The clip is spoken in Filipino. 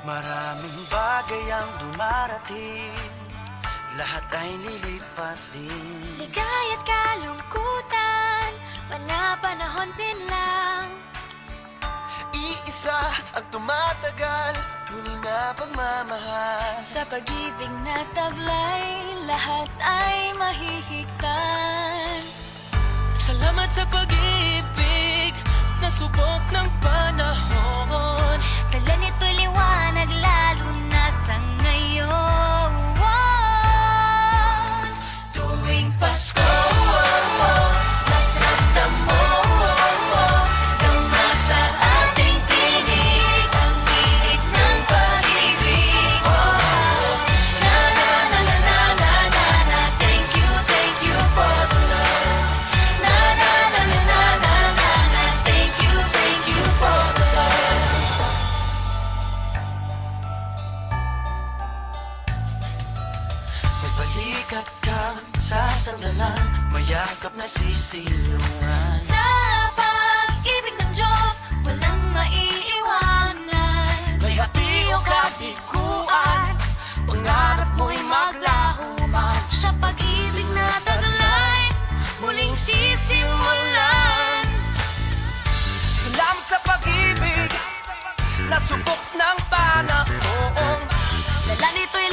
Maraming bagay ang dumarating, lahat ay lilipas din. Ligaya't kalungkutan, pana-panahon din lang. Iisa ang tumatagal, tunay na pagmamahal. Sa pag-ibig na taglay, lahat ay mahihigtan. Salamat sa pag-ibig, nasubok ng panahon. Dala nito'y liwanag, lalo na sa ngayon. Tuwing Pasko, mas ramdam mo, gama sa ating tinig, ang tinig ng pag-ibig. Na na na na na na na na, thank you for the love. Na na na na na na na na, thank you for the love. May balikat kang sasandalan, mayakap na sisilungan. Sa pag-ibig ng Diyos, walang maiiwanan. May hapi o kabiguan, pangarap mo'y maglaho man. Sa pag-ibig na taglay, muling sisimulan. Salamat sa pag-ibig, nasubok ng panahon. Dala nito'y